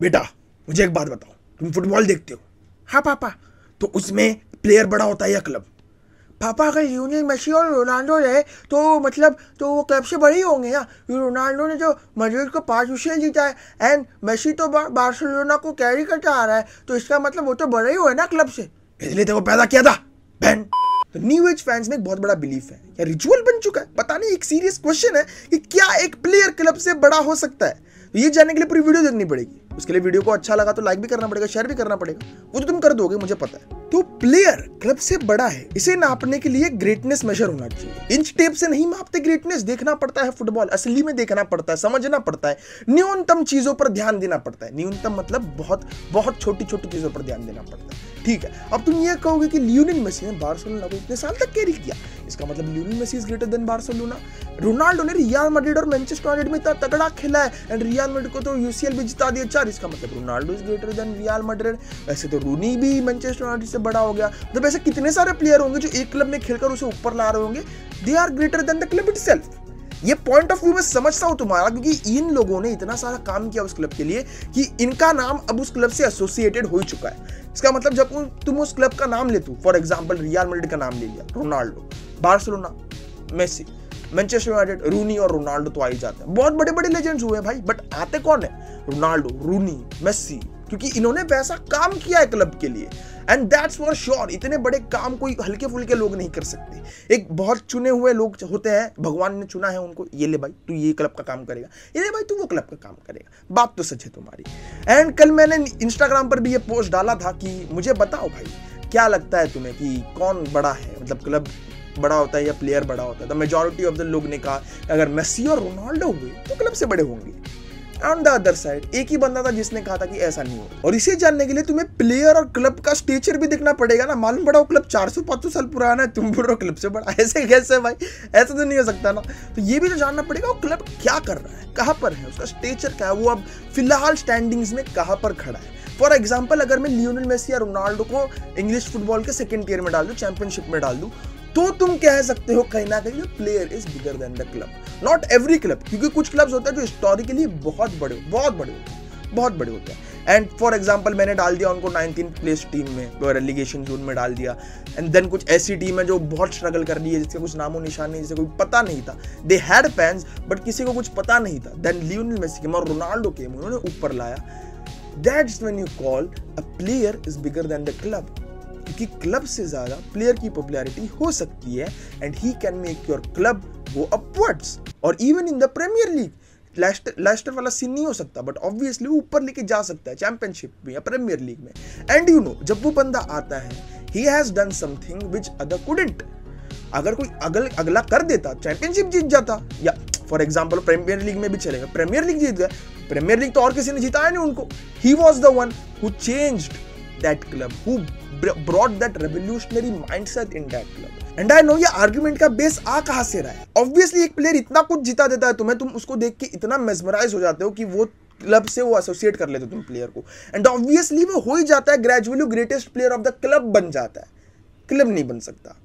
बेटा मुझे एक बात बताओ, तुम फुटबॉल देखते हो? हाँ पापा। तो उसमें प्लेयर बड़ा होता है या क्लब? पापा अगर लियोनेल मेसी और रोनाल्डो रहे तो मतलब तो वो क्लब से बड़े ही होंगे ना। रोनाल्डो ने जो मैड्रिड को 5 UCL जीता है एंड मेसी तो बार्सिलोना को कैरी करता आ रहा है, तो इसका मतलब वो तो बड़े ही हुए ना क्लब से, इसलिए तो वो पैदा किया था बहन। तो न्यू एज फैंस में एक बहुत बड़ा बिलीफ है या रिचुअल बन चुका है, पता नहीं। एक सीरियस क्वेश्चन है कि क्या एक प्लेयर क्लब से बड़ा हो सकता है? तो ये जानने के लिए पूरी वीडियो देखनी पड़ेगी। उसके लिए वीडियो को अच्छा लगा तो लाइक भी करना पड़ेगा, शेयर भी करना पड़ेगा, वो तो तुम कर दोगे मुझे पता है। तो प्लेयर क्लब से बड़ा है, इसे नापने के लिए ग्रेटनेस मेजर होना चाहिए। इंच टेप से नहीं मापते ग्रेटनेस, देखना पड़ता है फुटबॉल, असली में देखना पड़ता है, समझना पड़ता है, न्यूनतम चीजों पर ध्यान देना पड़ता है। न्यूनतम मतलब बहुत बहुत छोटी छोटी चीजों पर ध्यान देना पड़ता है, ठीक है। अब तुम ये कहोगे कि लियोनेल मेसी ने बार्सिलोना को इतने साल तक कैरी किया, इसका मतलब Lionel Messi is greater than Barcelona. Ronaldo ने रियल मैड्रिड और मैनचेस्टर यूनाइटेड में इतना तगड़ा खेला है एंड रियल मैड्रिड को तो UCL भी जिता दिया 4, इसका मतलब Ronaldo is greater then Real Madrid. वैसे तो रूनी भी मैनचेस्टर यूनाइटेड से बड़ा हो गया। मतलब ऐसे कितने सारे प्लेयर होंगे जो एक क्लब में खेलकर उसे ऊपर ला रहे होंगे, they are greater than the club itself. ये पॉइंट ऑफ व्यू मैं समझता हूं तुम्हारा, क्योंकि इन लोगों ने इतना सारा काम किया उस क्लब के लिए कि इनका नाम अब उस क्लब से एसोसिएटेड हो चुका है। इसका मतलब जब तुम उस क्लब का नाम लेते हो, फॉर एग्जांपल रियल मैड्रिड का नाम ले लिया, Ronaldo, Barcelona, Messi, Manchester United, Rooney और रोनाल्डो तो आ ही जाते हैं। बहुत बड़े बड़े लेजेंड्स हुए भाई, बट आते कौन है? रोनाल्डो, रूनी, मेसी, क्योंकि इन्होंने वैसा काम किया है क्लब के लिए एंड दैट्स फॉर श्योर। इतने बड़े काम कोई हल्के फुल्के लोग नहीं कर सकते। एक बहुत चुने हुए लोग होते हैं, भगवान ने चुना है उनको, ये ले भाई तू ये क्लब का काम करेगा, ये ले भाई तू वो क्लब का काम करेगा। बात तो सच है तुम्हारी। एंड कल मैंने इंस्टाग्राम पर भी ये पोस्ट डाला था कि मुझे बताओ भाई क्या लगता है तुम्हें कि कौन बड़ा है, मतलब क्लब बड़ा होता है या प्लेयर बड़ा होता है? द मेजॉरिटी ऑफ द लोग ने कहा अगर मेसी और रोनाल्डो हुए तो क्लब से बड़े होंगे। ऑन द अदर साइड एक ही बंदा था जिसने कहा था कि ऐसा नहीं हो। और इसे जानने के लिए तुम्हें प्लेयर और क्लब का स्टेचर भी देखना पड़ेगा ना। मालूम पड़ा वो क्लब 400-500 साल पुराना है, तुम बोल रहे हो क्लब से बड़ा, ऐसे कैसे भाई? ऐसा तो नहीं हो सकता ना। तो ये भी तो जानना पड़ेगा वो क्लब क्या कर रहा है, कहाँ पर है, उसका स्टेचर क्या है, वो अब फिलहाल स्टैंडिंग्स में कहाँ पर खड़ा है। फॉर एग्जाम्पल अगर मैं लियोनेल मेसी या रोनाल्डो को इंग्लिश फुटबॉल के सेकेंड टियर में डाल दूं, चैंपियनशिप में डाल दूं, तो तुम कह सकते हो कहीं ना कहीं player is bigger than the club. Not every club, क्योंकि कुछ क्लब्स होते हैं जो हिस्टोरिकली बहुत बड़े होते हैं। एंड फॉर एग्जांपल मैंने डाल दिया उनको 19th प्लेस टीम में, रेलीगेशन जोन में डाल दिया। एंड देन कुछ ऐसी टीम है जो बहुत स्ट्रगल कर रही है, जिसका कुछ नामो निशान नहीं, जिसे कोई पता नहीं था, दे हैड फैंस बट किसी को कुछ पता नहीं था। देन लियोनेल मेसी के और रोनाल्डो के उन्होंने ऊपर लाया। That's when you call a player is bigger than the club, क्योंकि क्लब से ज्यादा प्लेयर की पॉपुलैरिटी हो सकती है and he can make your club go upwards. और even in the Premier League Leicester वाला सीन नहीं हो सकता, बट ऑब्वियसली ऊपर लेके जा सकता है चैंपियनशिप में या प्रीमियर लीग में। एंड यू नो जब वो बंदा आता है, he has done something which other couldn't. अगर कोई अगला कर देता, चैंपियनशिप जीत जाता, या फॉर एग्जाम्पल प्रीमियर लीग में भी चलेगा, प्रीमियर लीग जीत गया, प्रीमियर लीग तो और किसी ने जिताया नहीं उनको। He was the one who changed that club, who brought that revolutionary mindset in that club. And I know ये आर्गुमेंट का बेस आ कहां से रहा है। ऑब्वियसली एक प्लेयर इतना कुछ जिता देता है तुम्हें, तुम उसको देख के इतना मेस्मराइज हो जाते हो कि वो क्लब से वो एसोसिएट कर लेते हो तुम प्लेयर को, एंड ऑब्वियसली वो हो ही जाता है, gradually greatest player of the club बन जाता है। क्लब नहीं बन सकता,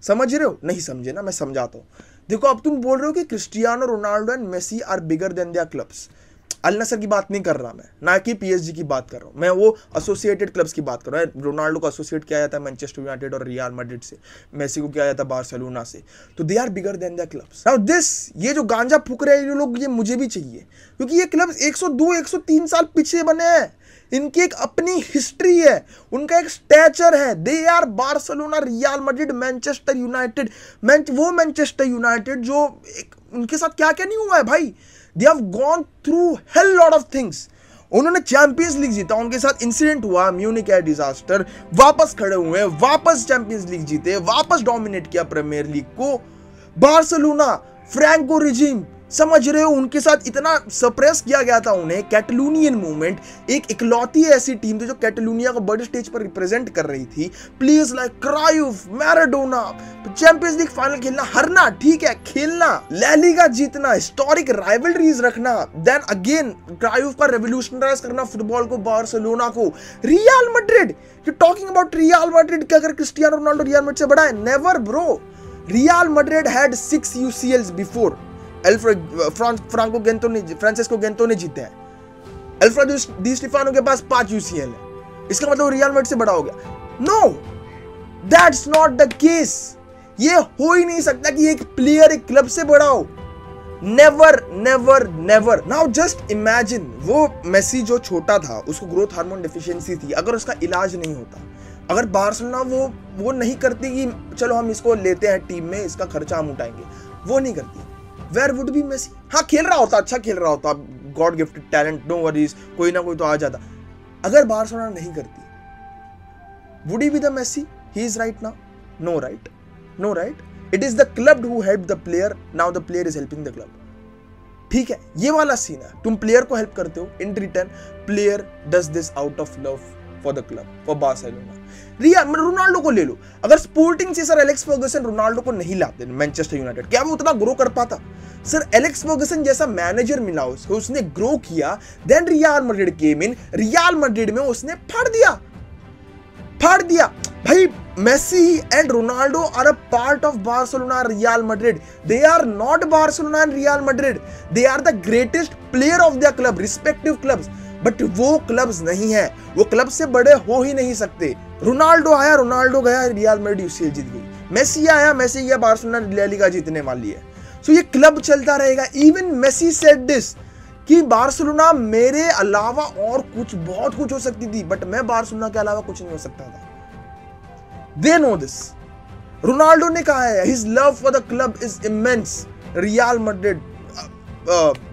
समझ रहे हो? नहीं समझे ना, मैं समझाता हूँ। देखो अब तुम बोल रहे हो कि Cristiano Ronaldo and Messi are bigger than their clubs. Al Nassr की बात नहीं कर रहा मैं, ना कि PSG की बात कर रहा हूँ मैं, वो एसोसिएटेड क्लब्स की बात कर रहा हूँ। रोनाल्डो को एसोसिएट किया जाता है मैनचेस्टर यूनाइटेड और रियल मैड्रिड से, मेसी को किया जाता है बार्सिलोना से, तो they are bigger than the clubs. Now this, ये जो गांजा फूक रहे हैं ये लोग, ये मुझे भी चाहिए, क्योंकि ये क्लब्स 102-103 साल पीछे बने हैं। इनकी एक अपनी हिस्ट्री है, उनका एक स्टैचर है। They are Barcelona, Real Madrid, Manchester United, वो मैनचेस्टर यूनाइटेड जो उनके साथ क्या क्या नहीं हुआ है भाई। They have gone through hell lot of things. उन्होंने चैंपियंस लीग जीता, उनके साथ इंसिडेंट हुआ, म्यूनिक एयर डिजास्टर, वापस खड़े हुए, वापस चैंपियंस लीग जीते, वापस डोमिनेट किया प्रीमियर लीग को। बार्सिलोना, फ्रैंको रिजीम, समझ रहे हो, उनके साथ इतना सप्रेस किया गया था उन्हें। कैटलूनियन मूवमेंट, एक इकलौती ऐसी टीम थी जो कैटलूनिया को बड़े स्टेज पर रिप्रेजेंट कर रही थी। Players like Cruyff, Maradona, Champions League final खेलना, हारना ठीक है, खेलना, ला लीगा जीतना, हिस्टोरिक राइवलरीज रखना, देन अगेन क्राइफ का रेवोल्यूशनराइज करना फुटबॉल को, बार्सिलोना को। Real Madrid, you talking about Real Madrid, क्या अगर क्रिस्टियानो रोनाल्डो रियल मैड्रिड से बड़ा है? Never bro. Real Madrid had 6 UCLs before. Francisco Gento ने जीते हैं। अल्फ्रेडो डी स्टेफानो के पास 5 यूसीएल है, इसका मतलब रियल मैड्रिड से बड़ा हो गया? No, that's not the case. ये हो ही नहीं सकता कि एक प्लेयर एक क्लब से बड़ा हो। Never never never. Now just imagine, वो मेसी जो छोटा था, उसको ग्रोथ हार्मोन डेफिशिएंसी थी, अगर उसका इलाज नहीं होता, अगर बार्सिलोना वो नहीं करती कि चलो हम इसको लेते हैं टीम में, इसका खर्चा हम उठाएंगे, वो नहीं करती, वेयर वुड बी मेसी? हाँ, खेल रहा होता, अच्छा खेल रहा होता, god gifted talent, no worries, कोई ना कोई तो आ जाता। अगर बार्सिलोना नहीं करती, would he be the Messi he is right now? No right, no right. It is the club who help the player, now the player is helping the club. ठीक है, ये वाला सीन है, तुम प्लेयर को help करते हो, in return player does this out of love for the club, for Barcelona. Ronaldo को ले लो, अगर स्पोर्टिंग से सर एलेक्स फर्गुसन रोनाल्डो को नहीं लाते मैनचेस्टर यूनाइटेड, क्या वो उतना ग्रो कर पाता? सर एलेक्स फर्गुसन जैसा मैनेजर मिला उसको, उसने ग्रो किया, then Real Madrid came in, Real Madrid में उसने फाड़ दिया भाई। Messi and Ronaldo are a part of Barcelona, Real Madrid. They are not Barcelona and Real Madrid, they are the greatest player of their club, respective clubs, but वो clubs नहीं है, वो club से बड़े हो ही नहीं सकते। रोनाल्डो आया, रोनाल्डो गया, रियल मैड्रिड यूसीएल जीत गई। मेसी आया, मेसी गया, बार्सिलोना ला लीगा जीतने वाली है। सो ये क्लब चलता रहेगा। इवन मेसी सेड दिस कि बार्सिलोना मेरे अलावा और कुछ बहुत कुछ हो सकती थी, बट मैं बार्सिलोना के अलावा कुछ नहीं हो सकता था। They know this. रोनाल्डो ने कहा है, his love for the club is immense. Real Madrid,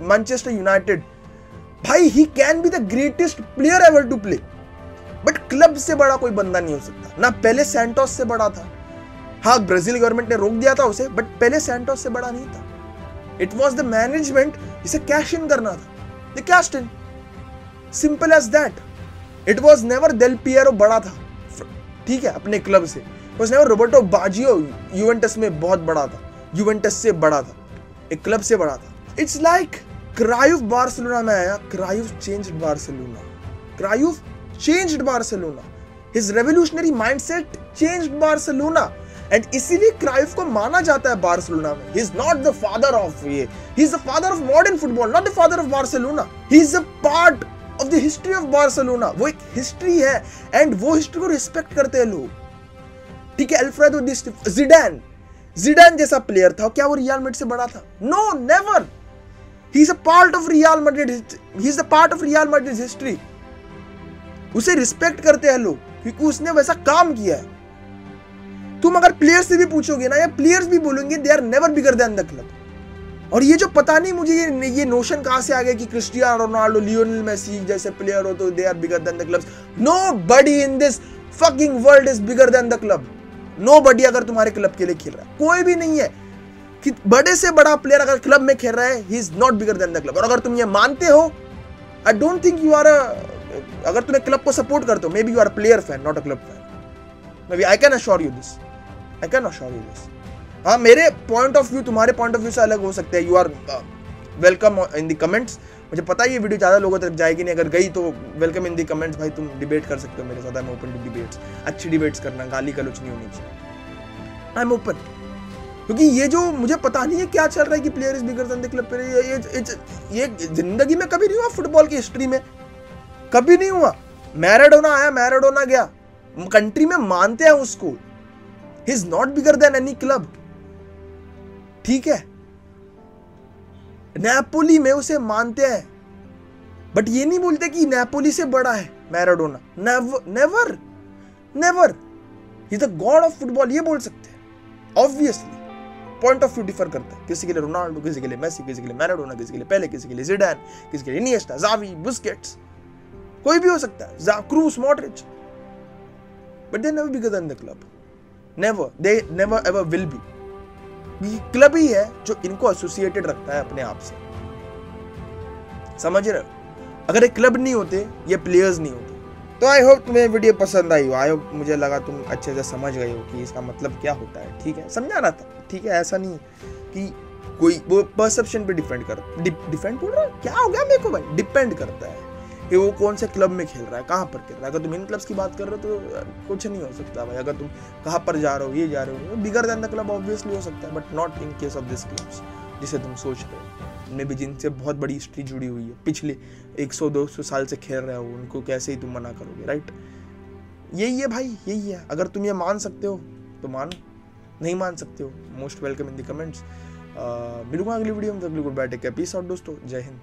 Manchester United, भाई he can be the greatest player ever to play. But club से बड़ा कोई बंदा नहीं हो सकता ना। पहले सैंटोस से बड़ा था, हाँ ब्राजील गवर्नमेंट ने रोक दिया था उसे, बट पहले सैंटोस से बड़ा नहीं था। इट वॉज द मैनेजमेंट जिसे कैश इन करना था, they cashed in, simple as that. It was never Del Piero बड़ा था, ठीक है, अपने क्लब से। Was never Roberto Baggio Juventus में बहुत बड़ा था, यूवेंटस से बड़ा था, एक क्लब से बड़ा था। इट्स लाइक क्राइफ बार्सिलोना में आया, Cruyff changed Barcelona, Cruyff changed Barcelona, his revolutionary mindset changed Barcelona, and इसीलिए क्राइफ को माना जाता है बार्सिलोना में। He is not the father of ये, he is the father of modern football, not the father of Barcelona. He is a part of the history of Barcelona, वो एक history है एंड वो हिस्ट्री को respect करते हैं लोग, ठीक है। अल्फ्रेडो डी स्टेफानो, जिडान जैसा प्लेयर था, क्या वो रियल मैड्रिड से बड़ा था? No, never. He is a part of Real Madrid, he is a part of Real Madrid history. उसे रिस्पेक्ट करते हैं लोग क्योंकि उसने वैसा काम किया है। तुम अगर प्लेयर्स से भी पूछोगे ना, या प्लेयर्स भी बोलेंगे, they are never bigger than the club. और ये जो पता नहीं मुझे ये नोशन कहां से आ गया कि क्रिस्टियानो रोनाल्डो, लियोनेल मेसी जैसे प्लेयर हो तो they are bigger than the clubs. Nobody in this fucking world is bigger than the club. Nobody अगर तुम्हारे क्लब के लिए खेल रहा है, कोई भी नहीं है कि बड़े से बड़ा प्लेयर अगर क्लब में खेल रहा है, he is not bigger than the club. और अगर तुम ये मानते हो, I don't think you are अगर तुम्हें क्लब को सपोर्ट करते हो, maybe you are player fan not a club fan. Maybe I can assure you this, I can assure you this. हाँ, मेरे पॉइंट ऑफ व्यू तुम्हारे point of view से अलग हो सकते हैं। You are welcome in the comments. मुझे पता है ये वीडियो ज़्यादा लोगों तक जाएगी नहीं, अगर गई तो वेलकम इन द कमेंट्स भाई, तुम डिबेट कर सकते हो मेरे साथ। I am open to debates, अच्छी डिबेट्स करना, गाली गलौच नहीं होनी चाहिए। आई एम ओपन, क्योंकि ये जो मुझे पता नहीं है क्या चल रहा है कि player is bigger than the club, ये जिंदगी में कभी नहीं हुआ, फुटबॉल की हिस्ट्री में कभी नहीं हुआ। मैराडोना आया, मैराडोना गया, कंट्री में मानते हैं उसको, ही is not bigger then any club, ठीक है। नेपोली में उसे मानते हैं, बट ये नहीं बोलते कि नेपोली से बड़ा है Maradona. Never never, he is the God of football, ये बोल सकते हैं। Obviously point of view differ करता है, किसी के लिए रोनाल्डो, किसी के लिए मेसी, किसी के लिए मैराडोना, किसी के लिए पेले, किसी के लिए जिडान, किसी के लिए इनिएस्टा, ज़ावी, बुस्केट्स, कोई भी हो सकता है, Kroos, Modric, but they never bigger than the club. Never, they never ever will be. Club ही है जो इनको एसोसिएटेड रखता है अपने आप से, समझ रहे हो। अगर एक क्लब नहीं होते, ये प्लेयर्स नहीं होते। तो आई होप तुम्हें वीडियो पसंद आई हो, आई होप मुझे लगा तुम अच्छे से समझ गए हो कि इसका मतलब क्या होता है, ठीक है। समझाना था, ठीक है, ऐसा नहीं कि कोई वो परसेप्शन पे डिपेंड बोल रहा है, क्या हो गया मेरे को भाई, डिपेंड करता है कि वो कौन से क्लब में खेल रहा है, कहाँ पर खेल रहा है। अगर तुम इन क्लब्स की बात कर रहे हो तो कुछ नहीं हो सकता भाई। अगर तुम कहाँ पर जा रहे हो, ये जा रहे हो, बिगर देन द क्लब ऑब्वियसली हो सकता है, but not in case of this clubs जिसे तुम सोच रहे हो। उनमें भी जिनसे बहुत बड़ी हिस्ट्री जुड़ी हुई है, पिछले 100-200 साल से खेल रहे हो, उनको कैसे ही तुम मना करोगे, राइट? यही है भाई, यही है। अगर तुम ये मान सकते हो तो मानो, नहीं मान सकते हो most welcome in the comments. मिलूंगा अगली वीडियो में, तब तक goodbye, take care, peace out दोस्तों, जय हिंद।